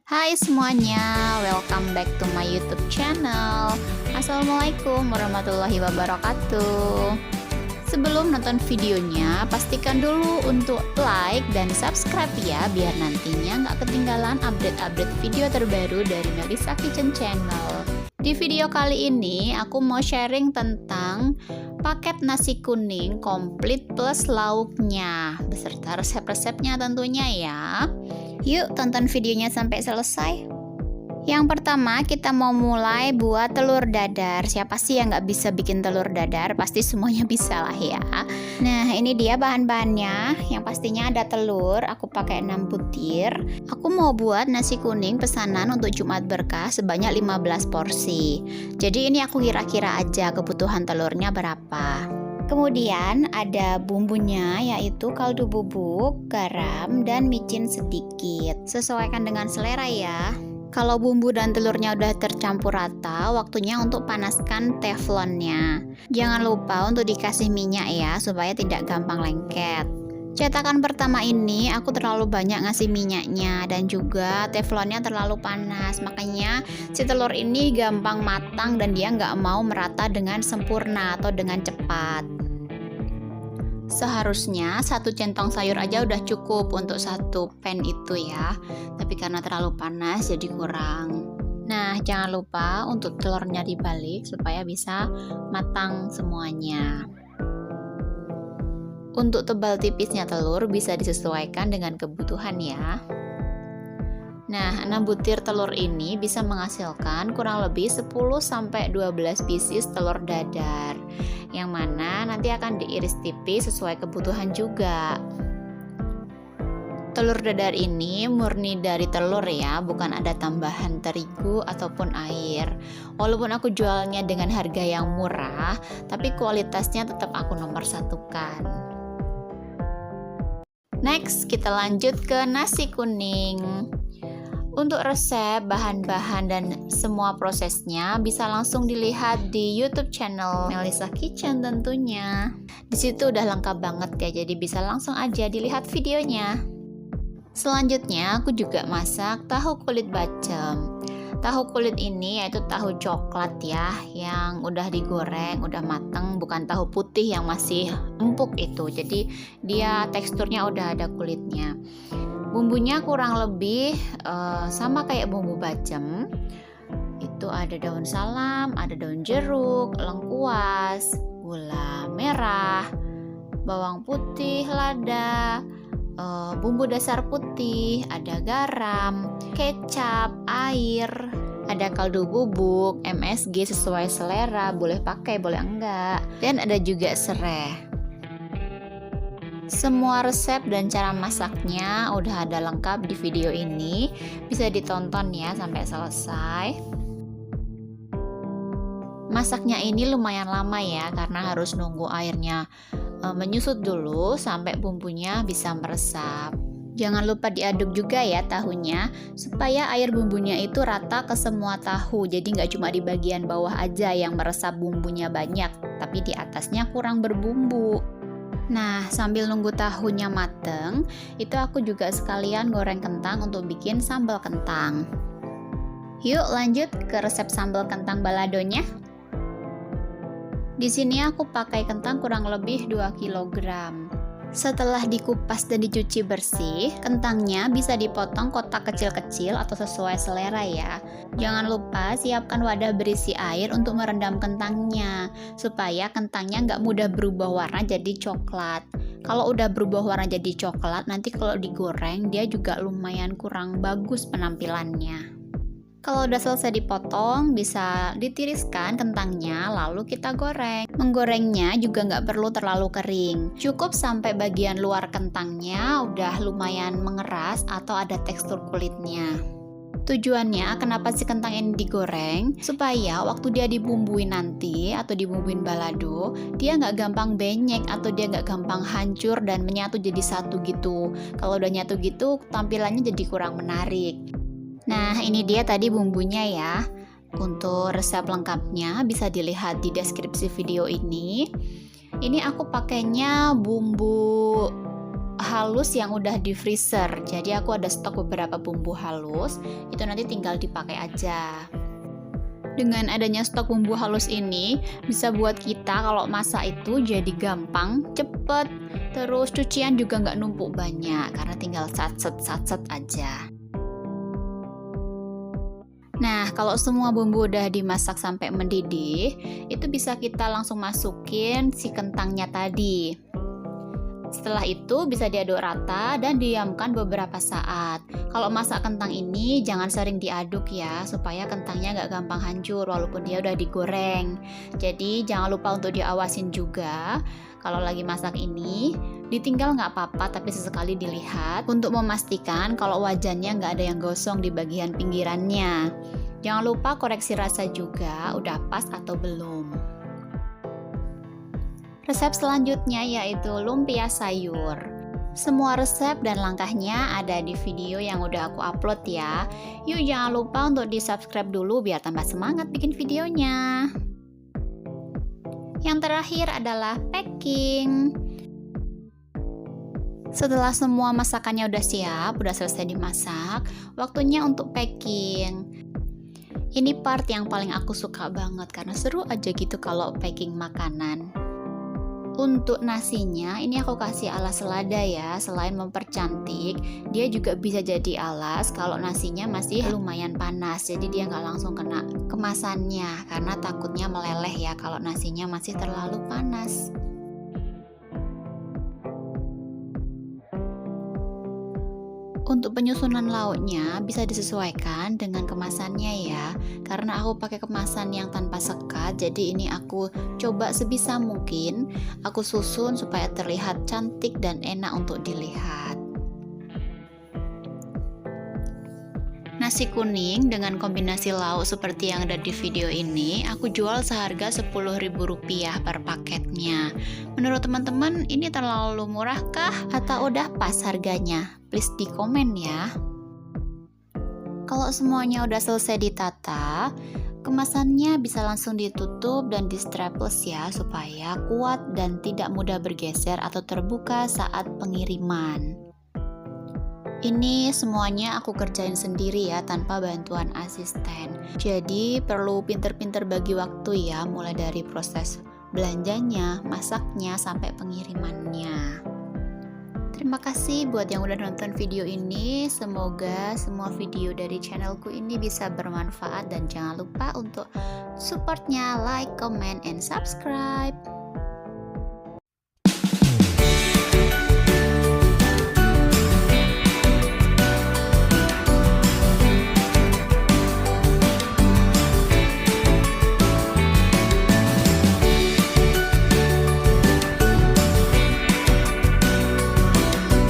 Hai semuanya, welcome back to my YouTube channel. Assalamualaikum warahmatullahi wabarakatuh. Sebelum nonton videonya, pastikan dulu untuk like dan subscribe ya, biar nantinya nggak ketinggalan update-update video terbaru dari Melisa Kitchen Channel. Di video kali ini, aku mau sharing tentang paket nasi kuning komplit plus lauknya, beserta resep-resepnya tentunya ya. Yuk tonton videonya sampai selesai. Yang pertama kita mau mulai buat telur dadar. Siapa sih yang nggak bisa bikin telur dadar? Pasti semuanya bisa lah ya. Nah ini dia bahan-bahannya. Yang pastinya ada telur, aku pakai 6 butir. Aku mau buat nasi kuning pesanan untuk Jumat Berkah sebanyak 15 porsi. Jadi ini aku kira-kira aja kebutuhan telurnya berapa. Kemudian ada bumbunya, yaitu kaldu bubuk, garam, dan micin sedikit. Sesuaikan dengan selera ya. Kalau bumbu dan telurnya udah tercampur rata, waktunya untuk panaskan teflonnya. Jangan lupa untuk dikasih minyak ya, supaya tidak gampang lengket. Cetakan pertama ini aku terlalu banyak ngasih minyaknya dan juga teflonnya terlalu panas, makanya si telur ini gampang matang dan dia nggak mau merata dengan sempurna atau dengan cepat. Seharusnya 1 centong sayur aja udah cukup untuk 1 pan itu ya, tapi karena terlalu panas jadi kurang. Nah jangan lupa untuk telurnya dibalik supaya bisa matang semuanya. Untuk tebal tipisnya telur bisa disesuaikan dengan kebutuhan ya. Nah 6 butir telur ini bisa menghasilkan kurang lebih 10-12 pieces telur dadar, yang mana nanti akan diiris tipis sesuai kebutuhan juga. Telur dadar ini murni dari telur ya, bukan ada tambahan terigu ataupun air. Walaupun aku jualnya dengan harga yang murah, tapi kualitasnya tetap aku nomor satukan. Next, kita lanjut ke nasi kuning. Untuk resep, bahan-bahan, dan semua prosesnya bisa langsung dilihat di YouTube channel Melisa Kitchen tentunya. Di situ udah lengkap banget ya, jadi bisa langsung aja dilihat videonya. Selanjutnya, aku juga masak tahu kulit bacem. Tahu kulit ini yaitu tahu coklat ya, yang udah digoreng, udah mateng, bukan tahu putih yang masih empuk itu. Jadi dia teksturnya udah ada kulitnya. Bumbunya kurang lebih sama kayak bumbu bacem. Itu ada daun salam, ada daun jeruk, lengkuas, gula merah, bawang putih lada, bumbu dasar putih, ada garam, kecap, air, ada kaldu bubuk, MSG sesuai selera, boleh pakai boleh enggak, dan ada juga serai. Semua resep dan cara masaknya udah ada lengkap di video ini, bisa ditonton ya sampai selesai. Masaknya ini lumayan lama ya, karena harus nunggu airnya menyusut dulu sampai bumbunya bisa meresap. Jangan lupa diaduk juga ya tahunya, supaya air bumbunya itu rata ke semua tahu. Jadi nggak cuma di bagian bawah aja yang meresap bumbunya banyak, tapi di atasnya kurang berbumbu. Nah, sambil nunggu tahunya mateng, itu aku juga sekalian goreng kentang untuk bikin sambal kentang. Yuk lanjut ke resep sambal kentang baladonya. Di sini aku pakai kentang kurang lebih 2 kg. Setelah dikupas dan dicuci bersih, kentangnya bisa dipotong kotak kecil-kecil atau sesuai selera ya. Jangan lupa siapkan wadah berisi air untuk merendam kentangnya, supaya kentangnya nggak mudah berubah warna jadi coklat. Kalau udah berubah warna jadi coklat, nanti kalau digoreng dia juga lumayan kurang bagus penampilannya. Kalau udah selesai dipotong, bisa ditiriskan kentangnya, lalu kita goreng. Menggorengnya juga nggak perlu terlalu kering. Cukup sampai bagian luar kentangnya udah lumayan mengeras atau ada tekstur kulitnya. Tujuannya kenapa si kentang ini digoreng? Supaya waktu dia dibumbuin nanti atau dibumbuin balado, dia nggak gampang benyek atau dia nggak gampang hancur dan menyatu jadi satu gitu. Kalau udah nyatu gitu, tampilannya jadi kurang menarik. Nah ini dia tadi bumbunya ya. Untuk resep lengkapnya bisa dilihat di deskripsi video ini. Ini aku pakainya bumbu halus yang udah di freezer. Jadi aku ada stok beberapa bumbu halus, itu nanti tinggal dipakai aja. Dengan adanya stok bumbu halus ini bisa buat kita kalau masak itu jadi gampang, cepet, terus cucian juga nggak numpuk banyak karena tinggal satset aja. Nah, kalau semua bumbu udah dimasak sampai mendidih, itu bisa kita langsung masukin si kentangnya tadi. Setelah itu bisa diaduk rata dan diamkan beberapa saat. Kalau masak kentang ini jangan sering diaduk ya, supaya kentangnya nggak gampang hancur walaupun dia udah digoreng. Jadi jangan lupa untuk diawasin juga. Kalau lagi masak ini, ditinggal nggak apa-apa tapi sesekali dilihat untuk memastikan kalau wajannya nggak ada yang gosong di bagian pinggirannya. Jangan lupa koreksi rasa juga, udah pas atau belum. Resep selanjutnya yaitu lumpia sayur. Semua resep dan langkahnya ada di video yang udah aku upload ya. Yuk jangan lupa untuk di subscribe dulu biar tambah semangat bikin videonya. Yang terakhir adalah packing. Setelah semua masakannya udah siap, udah selesai dimasak, waktunya untuk packing. Ini part yang paling aku suka banget karena seru aja gitu kalau packing makanan. Untuk nasinya, ini aku kasih alas selada ya. Selain mempercantik, dia juga bisa jadi alas kalau nasinya masih lumayan panas. Jadi dia nggak langsung kena kemasannya, karena takutnya meleleh ya kalau nasinya masih terlalu panas. Untuk penyusunan lauknya bisa disesuaikan dengan kemasannya ya. Karena aku pakai kemasan yang tanpa sekat, jadi ini aku coba sebisa mungkin aku susun supaya terlihat cantik dan enak untuk dilihat. Nasi kuning dengan kombinasi lauk seperti yang ada di video ini aku jual seharga Rp10.000 per paketnya. Menurut teman-teman ini terlalu murahkah atau udah pas harganya? Please di komen ya. Kalau semuanya udah selesai ditata, kemasannya bisa langsung ditutup dan di strapless ya supaya kuat dan tidak mudah bergeser atau terbuka saat pengiriman. Ini semuanya aku kerjain sendiri ya, tanpa bantuan asisten. Jadi perlu pinter-pinter bagi waktu ya, mulai dari proses belanjanya, masaknya, sampai pengirimannya. Terima kasih buat yang udah nonton video ini. Semoga semua video dari channelku ini bisa bermanfaat dan jangan lupa untuk supportnya, like, comment, and subscribe.